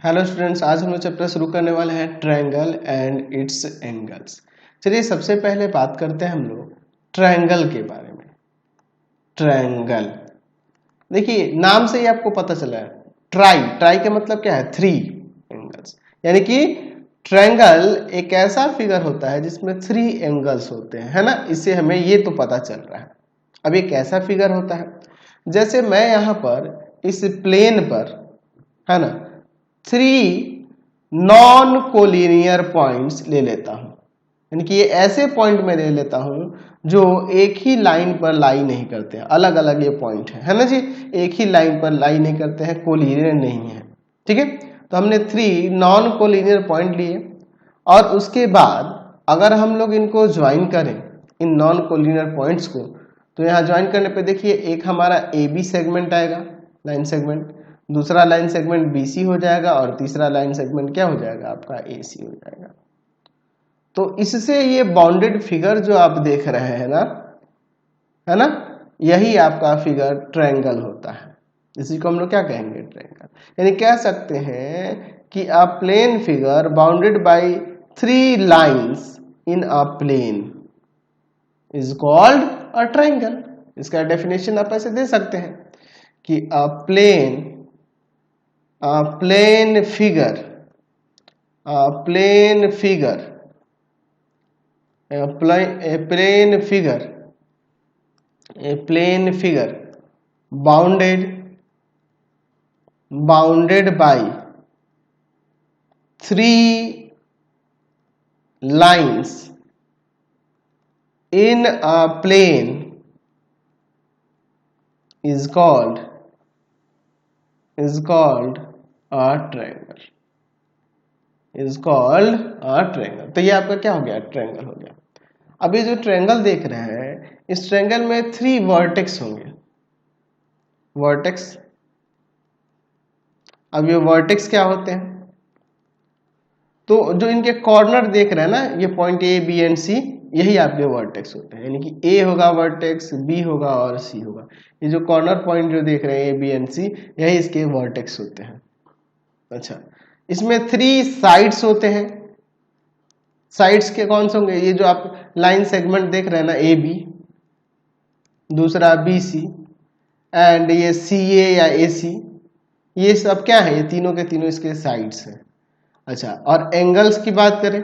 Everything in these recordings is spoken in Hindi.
हेलो स्टूडेंट्स, आज हम लोग चैप्टर शुरू करने वाले हैं ट्रायंगल एंड इट्स एंगल्स। चलिए सबसे पहले बात करते हैं हम लोग ट्रायंगल के बारे में। ट्रायंगल देखिए नाम से ही आपको पता चला है, ट्राई का मतलब क्या है? थ्री एंगल्स, यानी कि ट्रायंगल एक ऐसा फिगर होता है जिसमें थ्री एंगल्स होते हैं, है ना। इससे हमें ये तो पता चल रहा है। अब एक ऐसा फिगर होता है, जैसे मैं यहाँ पर इस प्लेन पर, है ना, थ्री नॉन कोलिनियर पॉइंट्स ले लेता हूं, यानी कि ये ऐसे पॉइंट में ले लेता हूं जो एक ही लाइन पर लाई नहीं करते हैं, अलग अलग ये पॉइंट है ना जी। एक ही लाइन पर लाई नहीं करते हैं, कोलिनियर नहीं है, ठीक है। तो हमने थ्री नॉन कोलिनियर पॉइंट लिए और उसके बाद अगर हम लोग इनको ज्वाइन करें, इन नॉन कोलिनियर पॉइंट्स को, तो यहाँ ज्वाइन करने पे देखिए एक हमारा ए बी सेगमेंट आएगा, लाइन सेगमेंट, दूसरा लाइन सेगमेंट BC हो जाएगा और तीसरा लाइन सेगमेंट क्या हो जाएगा? आपका AC हो जाएगा। तो इससे ये बाउंडेड फिगर जो आप देख रहे हैं ना, है ना, यही आपका फिगर ट्रायंगल होता है। इसी को हम लोग क्या कहेंगे? ट्रायंगल। यानी कह सकते हैं कि a plane figure bounded by three lines in a plane is called a triangle. इसका डेफिनेशन आप ऐसे दे सकते हैं कि अ plane figure, a plane figure, a plane figure, a plane figure bounded by three lines in a plane is called a triangle, is called a triangle। तो ये आपका क्या हो गया? ट्रायंगल हो गया। अब ये जो ट्रायंगल देख रहे हैं, इस ट्रायंगल में थ्री वर्टेक्स होंगे। वर्टेक्स, अब ये वर्टेक्स क्या होते हैं? तो जो इनके कॉर्नर देख रहे हैं ना, ये पॉइंट ए बी एंड सी, यही आपके वर्टेक्स होते हैं। यानी कि ए होगा वर्टेक्स, बी होगा और सी होगा। ये जो कॉर्नर पॉइंट जो देख रहे हैं ए बी एंड सी, यही इसके वर्टेक्स होते हैं। अच्छा, इसमें थ्री साइड्स होते हैं। साइड्स के कौन से होंगे? ये जो आप लाइन सेगमेंट देख रहे हैं ना, ए बी, दूसरा बी सी एंड ये सी ए या ए सी, ये सब क्या है? ये तीनों के तीनों इसके साइड्स हैं। अच्छा, और एंगल्स की बात करें,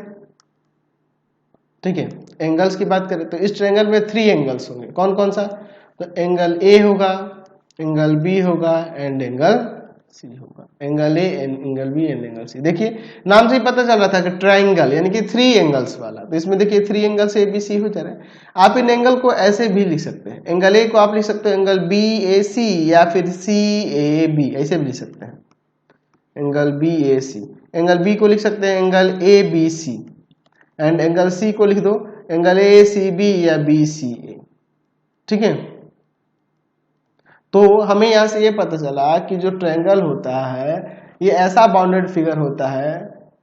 ठीक है, एंगल्स की बात करें तो इस ट्रायंगल में थ्री एंगल्स होंगे। कौन कौन सा? तो एंगल ए होगा, एंगल बी होगा एंड एंगल सी होगा। Angle A and angle B and angle C. देखिए नाम से ही पता चल रहा था कि ट्रायंगल यानी कि थ्री एंगल्स वाला। तो इसमें देखिए three angles A B C हो जा रहा है। आप इन एंगल को ऐसे भी लिख सकते हैं। एंगल ए को आप लिख सकते हो एंगल बी ए सी, या फिर सी ए बी, ऐसे भी लिख सकते हैं, angle B A C. Angle B को लिख सकते हैं angle A B C, and angle C को लिख दो एंगल ए सी बी या बी सी ए, ठीक है। तो हमें यहां से ये पता चला कि जो ट्रायंगल होता है ये ऐसा बाउंडेड फिगर होता है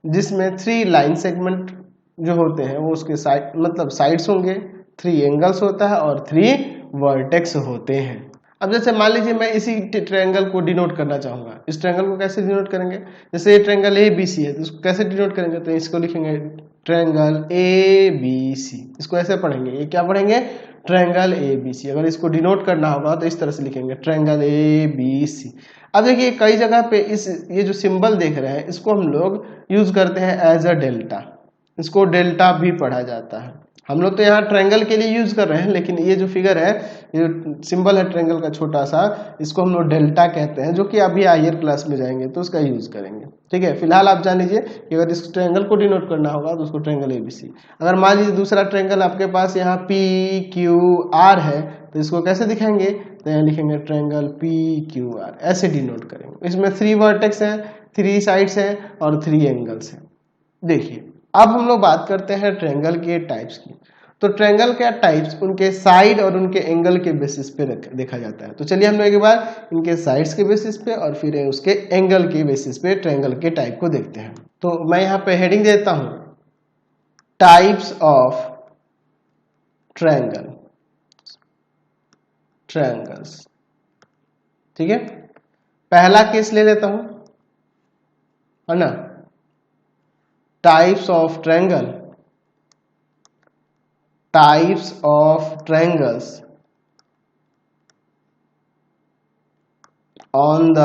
जिसमें थ्री लाइन सेगमेंट जो होते हैं वो उसके साइड, मतलब साइड्स होंगे, थ्री एंगल्स होता है और थ्री वर्टेक्स होते हैं। अब जैसे मान लीजिए मैं इसी ट्रायंगल को डिनोट करना चाहूंगा। इस ट्रायंगल को कैसे डिनोट करेंगे? जैसे ये ट्रायंगल ए बी सी है, तो इसको कैसे डिनोट करेंगे? तो इसको लिखेंगे ट्रायंगल ए बी सी। इसको ऐसे पढ़ेंगे, ये क्या पढ़ेंगे? Triangle A B C. अगर इसको डिनोट करना होगा तो इस तरह से लिखेंगे ट्रायंगल ए बी सी। अब देखिए कई जगह पे ये जो सिंबल देख रहे हैं इसको हम लोग यूज करते हैं एज अ डेल्टा। इसको डेल्टा भी पढ़ा जाता है। हम लोग तो यहाँ ट्रायंगल के लिए यूज कर रहे हैं, लेकिन ये जो फिगर है, ये जो सिंबल है ट्रायंगल का छोटा सा, इसको हम लोग डेल्टा कहते हैं, जो कि अभी हायर क्लास में जाएंगे तो उसका यूज करेंगे, ठीक है। फिलहाल आप जान लीजिए कि अगर इस ट्रायंगल को डिनोट करना होगा तो उसको ट्रायंगल एबीसी। अगर मान लीजिए दूसरा ट्रायंगल आपके पास यहाँ पी क्यू आर है, तो इसको कैसे दिखाएंगे? तो यहाँ लिखेंगे ट्रायंगल पी क्यू आर, ऐसे डिनोट करेंगे। इसमें थ्री वर्टेक्स हैं, थ्री साइड्स हैं और थ्री एंगल्स हैं। देखिए अब हम लोग बात करते हैं ट्रायंगल के टाइप्स की। तो ट्रायंगल के टाइप्स उनके साइड और उनके एंगल के बेसिस पे देखा जाता है। तो चलिए हम लोग एक बार इनके साइड्स के बेसिस पे और फिर उसके एंगल के बेसिस पे ट्रायंगल के टाइप को देखते हैं। तो मैं यहाँ पे हेडिंग देता हूं टाइप्स ऑफ ट्रायंगल, ट्रायंगल्स, ठीक है। पहला केस ले लेता हूं, है ना, types of triangle, types of triangles on the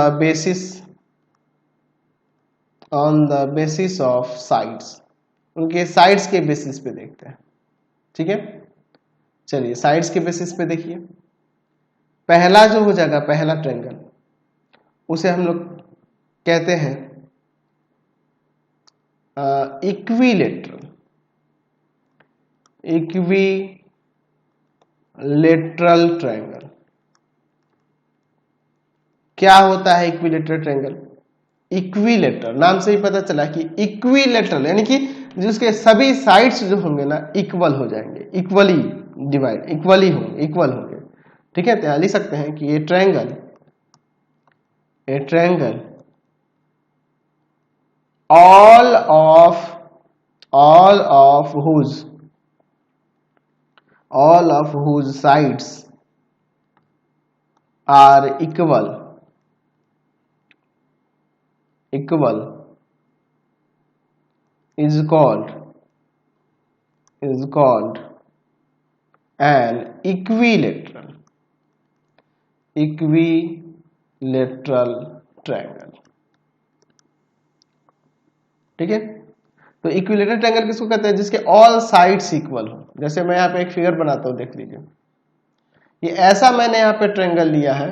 basis of sides, उनके साइड्स के बेसिस पे देखते हैं। ठीक है, चलिए साइड्स के बेसिस पे देखिए। पहला जो हो जाएगा, पहला ट्रायंगल, उसे हम लोग कहते हैं इक्विलेटरल, इक्विलेटरल ट्रायंगल। क्या होता है इक्विलेटरल ट्रायंगल? इक्विलेटरल नाम से ही पता चला कि इक्विलेटरल यानी कि जिसके सभी साइड्स जो होंगे ना इक्वल हो जाएंगे, इक्वली डिवाइड, इक्वल होंगे। ठीक है, तो यहां लिख सकते हैं कि ये triangle, A triangle all of whose sides are equal is called an equilateral triangle। ठीक है, तो इक्विलेटरल ट्रायंगल किसको कहते हैं? जिसके ऑल साइड्स इक्वल हो। जैसे मैं यहाँ पे एक फिगर बनाता हूँ, देख लीजिए, ये ऐसा मैंने यहाँ पे ट्रायंगल लिया है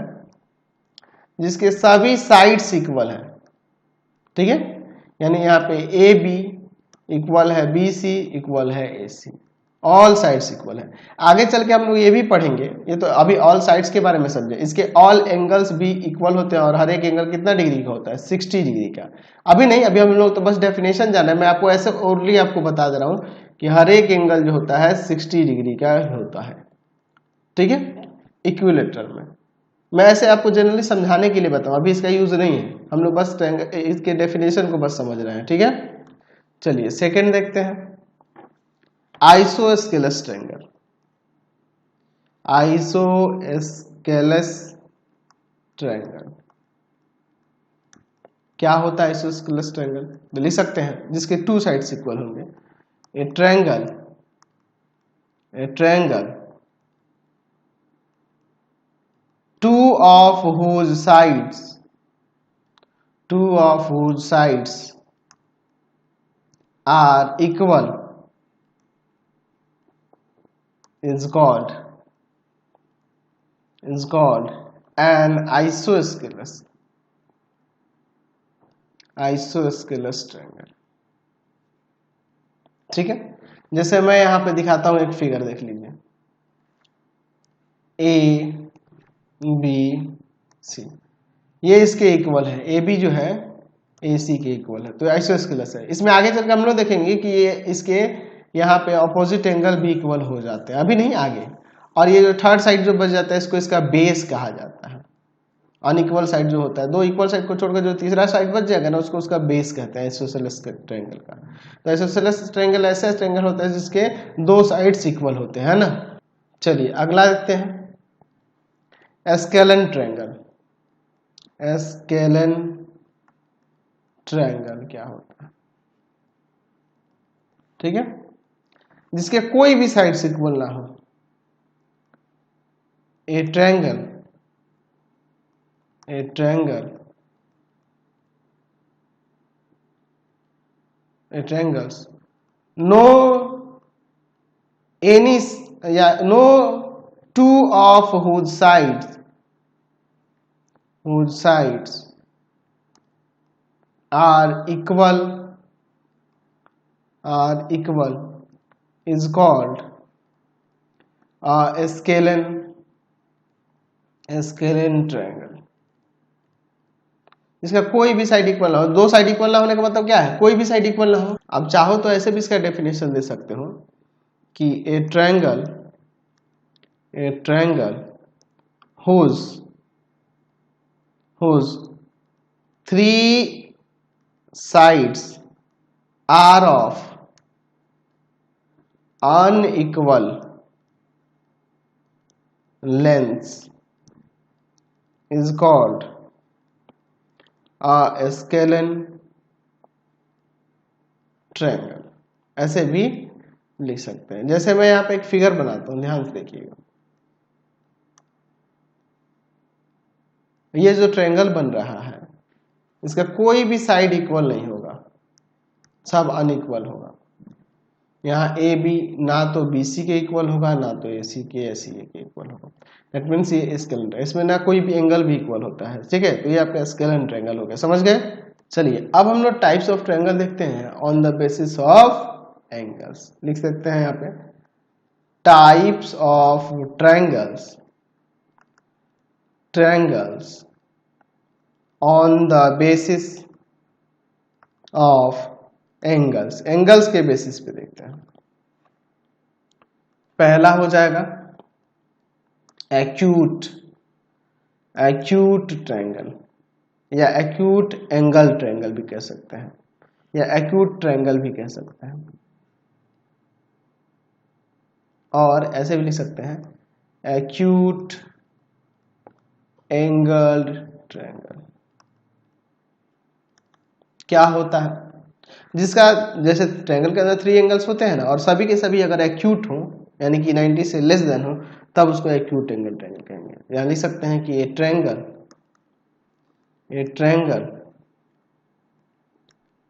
जिसके सभी साइड्स इक्वल है। ठीक है, यानी यहाँ पे ए बी इक्वल है, बी सी इक्वल है ए सी, ऑल साइड्स इक्वल है। आगे चल के हम लोग ये भी पढ़ेंगे, ये तो अभी ऑल साइड्स के बारे में समझे, इसके ऑल एंगल्स भी इक्वल होते हैं और हर एक एंगल कितना डिग्री का होता है? 60 डिग्री का। अभी नहीं, अभी हम लोग तो बस डेफिनेशन जाना है, मैं आपको ऐसे ओरली आपको बता दे रहा हूँ कि हर एक एंगल जो होता है 60 डिग्री का होता है। ठीक है, इक्विलेटरल में मैं ऐसे आपको जनरली समझाने के लिए बताऊं, अभी इसका यूज नहीं है, हम लोग बस इसके डेफिनेशन को बस समझ रहे हैं। ठीक है, चलिए सेकंड देखते हैं, आइसोस्केलस ट्रायंगल। आइसोस्केलस ट्रायंगल क्या होता है? आइसोस्केलस ट्रायंगल तो लिख सकते हैं जिसके टू साइड्स इक्वल होंगे। ए triangle two of whose sides are equal is called an isosceles triangle। ठीक है, जैसे मैं यहां पे दिखाता हूं, एक फिगर देख लीजिए, ए बी सी, ये इसके इक्वल है, ए बी जो है ए सी के इक्वल है, तो आइसोस्केलस है। इसमें आगे चलकर हम लोग देखेंगे कि ये इसके यहाँ पे ऑपोजिट एंगल भी इक्वल हो जाते हैं, अभी नहीं आगे। और ये जो थर्ड साइड जो बच जाता है इसको इसका बेस कहा जाता है। अनइक्वल साइड जो होता है, दो इक्वल साइड को छोड़कर जो तीसरा साइड बच जाएगा ना, उसको उसका बेस कहते हैं आइसोसेलेस ट्रायंगल का। तो आइसोसेलेस ट्रायंगल ऐसा ट्रायंगल होता है जिसके दो साइड्स इक्वल होते हैं ना। चलिए अगला देखते हैं, एस्केलन ट्रायंगल। एस्केलन ट्रायंगल क्या होता है? ठीक है, जिसके कोई भी साइड्स इक्वल ना हो। ए triangles no two of whose sides are equal is called a scalene triangle। इसका कोई भी साइड इक्वल ना हो, दो साइड इक्वल ना होने का मतलब क्या है? कोई भी साइड इक्वल ना हो। अब चाहो तो ऐसे भी इसका डेफिनेशन दे सकते हो कि ए triangle whose three sides are of unequal lengths is called a scalene triangle, ऐसे भी लिख सकते हैं। जैसे मैं यहाँ पे एक फिगर बनाता हूँ, ध्यान से देखिएगा। ये जो ट्रायंगल बन रहा है इसका कोई भी साइड इक्वल नहीं होगा, सब अनइक्वल होगा। यहाँ ए बी ना तो बी सी के इक्वल होगा, ना तो ए सी के के इक्वल होगा। दैट मीन्स ये स्केलेन, इसमें ना कोई भी एंगल भी इक्वल होता है, ठीक है। तो ये आपका स्केलेन ट्रायंगल हो गया, समझ गए। चलिए अब हम लोग टाइप्स ऑफ ट्रायंगल देखते हैं on the basis of angles. लिख सकते हैं यहाँ पे types of triangles, triangles on the basis of angles, angles के बेसिस पे देखते हैं। पहला हो जाएगा एक्यूट, एक्यूट ट्रायंगल या एक्यूट एंगल ट्रायंगल भी कह सकते हैं, या एक्यूट ट्रायंगल भी कह सकते हैं, और ऐसे भी लिख सकते हैं एक्यूट एंगल्ड ट्रायंगल। क्या होता है, जिसका जैसे ट्रायंगल के अंदर 3 एंगल्स होते हैं ना, और सभी के सभी अगर एक्यूट हो यानी कि 90 से लेस देन हो, तब उसको एक्यूट एंगल ट्रायंगल कहेंगे। या लिख सकते हैं कि ये triangle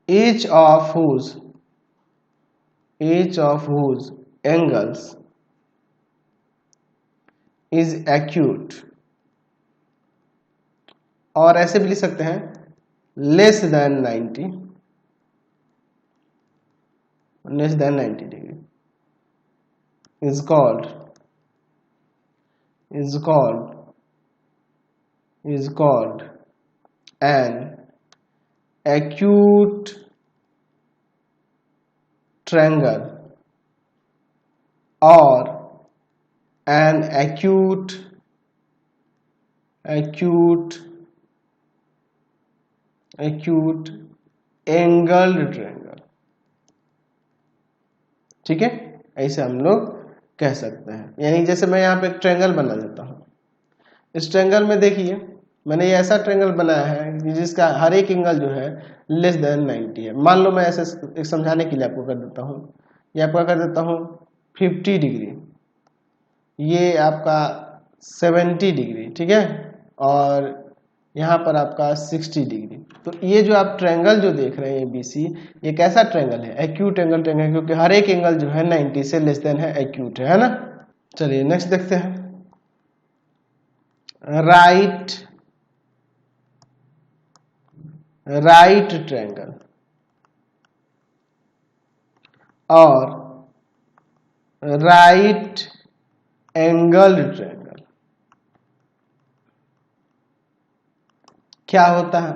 each of whose angles is acute, और ऐसे भी लिख सकते हैं less than 90 degree is called an acute triangle or an acute angled triangle, ठीक है। ऐसे हम लोग कह सकते हैं। यानी जैसे मैं यहाँ पे एक ट्रायंगल बना देता हूँ, इस ट्रायंगल में देखिए मैंने ये ऐसा ट्रायंगल बनाया है जिसका हर एक एंगल जो है लेस देन 90 है। मान लो मैं ऐसे एक समझाने के लिए आपको कर देता हूँ, ये आपका कर देता हूँ 50 डिग्री, ये आपका 70 डिग्री, ठीक है, और यहाँ पर आपका 60 डिग्री। तो ये जो आप ट्रायंगल जो देख रहे हैं ABC, ये कैसा ट्रायंगल है, एक्यूट एंगल ट्रायंगल, क्योंकि हर एक एंगल जो है 90 से लेस देन है, एक्यूट है ना। चलिए नेक्स्ट देखते हैं, राइट ट्रायंगल और राइट एंगल ट्रायंगल। क्या होता है,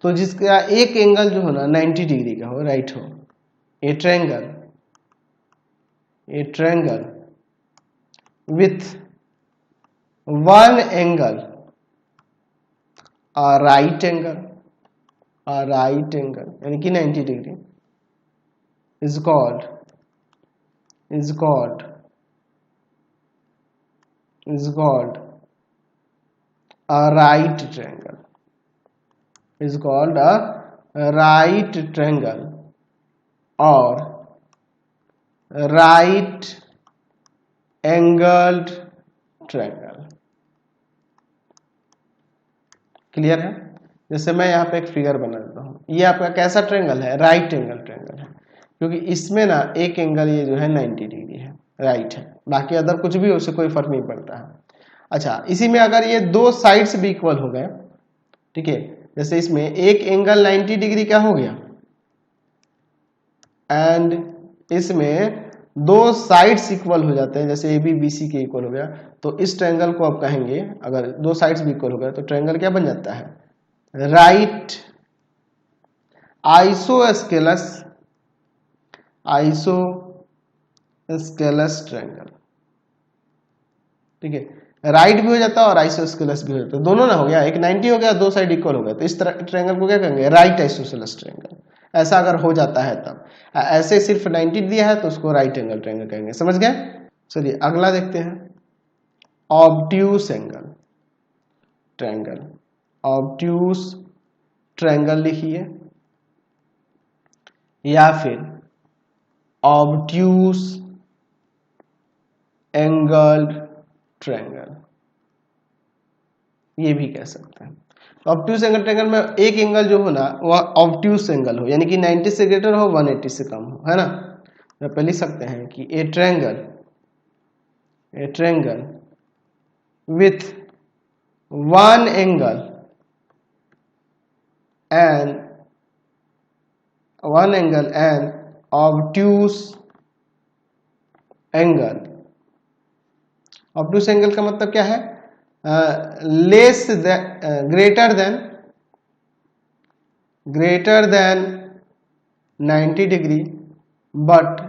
तो जिसका एक एंगल जो हो ना 90 डिग्री का हो, राइट हो, ए triangle with one angle right angle यानी कि 90 degree is called a right triangle, is called a right triangle or right angled triangle। Clear है। जैसे मैं यहाँ पे एक फिगर बना देता हूँ, ये आपका कैसा ट्रायंगल है, राइट एंगल ट्रायंगल है, क्योंकि इसमें ना एक एंगल ये जो है 90 डिग्री है, राइट है, बाकी अदर कुछ भी उससे कोई फर्क नहीं पड़ता है। अच्छा, इसी में अगर ये दो साइड्स भी इक्वल हो गए, ठीक है, जैसे इसमें एक एंगल 90 डिग्री का हो गया एंड इसमें दो साइड्स इक्वल हो जाते हैं, जैसे AB BC के इक्वल हो गया, तो इस ट्रायंगल को आप कहेंगे, अगर दो साइड्स भी इक्वल हो गया तो ट्रायंगल क्या बन जाता है, राइट आइसोस्केलस ट्रायंगल, ठीक है। राइट भी हो जाता है और आइसोस्केलस भी हो जाता है, दोनों ना हो गया, एक 90 हो गया, दो साइड इक्वल हो गया, तो इस तरह ट्रायंगल को क्या कहेंगे, राइट आइसोस्केलस ट्रायंगल। ऐसा अगर हो जाता है तब, ऐसे सिर्फ 90 दिया है तो उसको राइट एंगल ट्रायंगल कहेंगे, समझ गए। चलिए अगला देखते हैं, obtuse angle triangle. Obtuse triangle लिखिए, या फिर ऑब्ट्यूस एंगल्ड ट्रायंगल, ये भी कह सकते हैं। ऑब्ट्यूस एंगल ट्रायंगल में एक एंगल जो हो ना वह ऑब्ट्यूस एंगल हो, यानी कि 90 से ग्रेटर हो, 180 से कम हो, है ना। तो पहले लिख सकते हैं कि ए triangle with one angle and obtuse angle. Obtuse angle का मतलब क्या है? greater than 90 degree but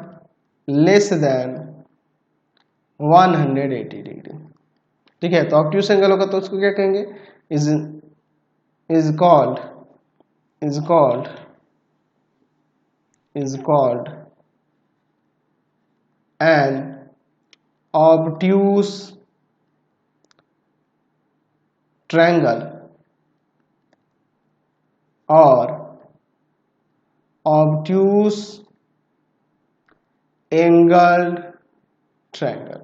less than 180 degree. ठीक है, तो ऑब्ट्यूस एंगल होगा तो उसको क्या कहेंगे? Is called an obtuse triangle और ऑब्ट्यूस एंगल्ड ट्रायंगल।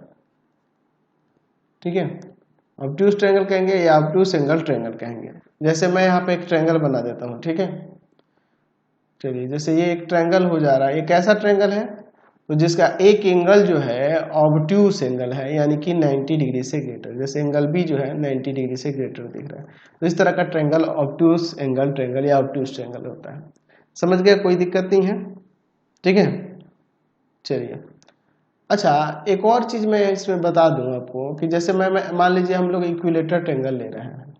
ठीक है, ऑब्ट्यूस ट्रायंगल कहेंगे या ऑब्ट्यूस एंगल ट्रायंगल कहेंगे। जैसे मैं यहाँ पे एक ट्रायंगल बना देता हूँ। ठीक है, चलिए, जैसे ये एक ट्रायंगल हो जा रहा है। एक ऐसा ट्रायंगल है तो जिसका एक एंगल जो है ऑब्ट्यूस एंगल है, यानी कि 90 डिग्री से ग्रेटर। जैसे एंगल बी जो है 90 डिग्री से ग्रेटर दिख रहा है, तो इस तरह का ट्रायंगल ऑब्ट्यूस एंगल ट्रायंगल या ऑब्ट्यूस ट्रायंगल होता है। समझ गया? कोई दिक्कत नहीं है। ठीक है, चलिए। अच्छा, एक और चीज मैं इसमें बता दूं आपको कि जैसे मैं मान लीजिए हम लोग इक्विलेटर ट्रायंगल ले रहे हैं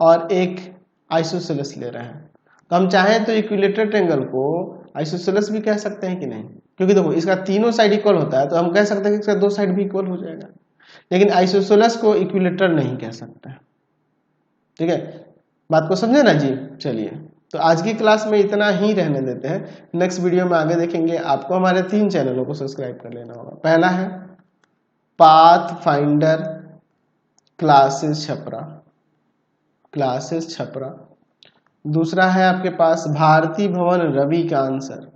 और एक आइसोसेलेस ले रहे हैं, तो हम चाहें तो इक्विलेटर ट्रायंगल को आइसोसेलेस भी कह सकते हैं कि नहीं, क्योंकि देखो इसका तीनों साइड इक्वल होता है, तो हम कह सकते हैं कि इसका दो साइड भी इक्वल हो जाएगा। लेकिन आइसोसेलेस को इक्विलेटर नहीं कह सकते। ठीक है, बात को समझे ना जी? चलिए, तो आज की क्लास में इतना ही रहने देते हैं। नेक्स्ट वीडियो में आगे देखेंगे। आपको हमारे 3 चैनलों को सब्सक्राइब कर लेना होगा। पहला है पाथ फाइंडर क्लासेस छपरा। दूसरा है आपके पास भारती भवन रविकांत सर।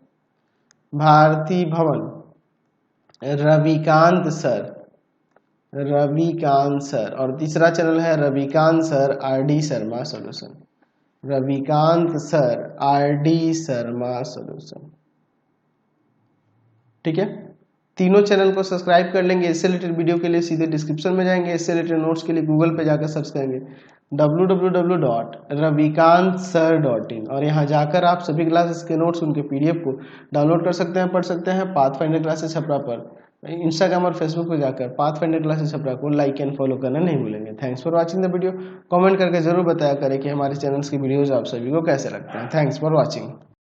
और तीसरा चैनल है Ravikant sir RD Sharma solution. ठीक है, तीनों चैनल को सब्सक्राइब कर लेंगे। इससे रिलेटेड वीडियो के लिए सीधे डिस्क्रिप्शन में जाएंगे। इससे रिलेटेड नोट्स के लिए गूगल पे जाकर सर्च करेंगे www.ravikantsir.in और यहाँ जाकर आप सभी क्लासेस के नोट्स, उनके PDF को डाउनलोड कर सकते हैं, पढ़ सकते हैं। पाथ फाइंडर क्लासेस छपरा पर इंस्टाग्राम और फेसबुक पर जाकर पाथ फाइंडर क्लासेस छपरा को लाइक एंड फॉलो करना नहीं भूलेंगे। Thanks for watching the video. Comment करके जरूर बताया करें कि हमारे चैनल्स की वीडियोज आप सभी को कैसे लगते हैं। Thanks for watching.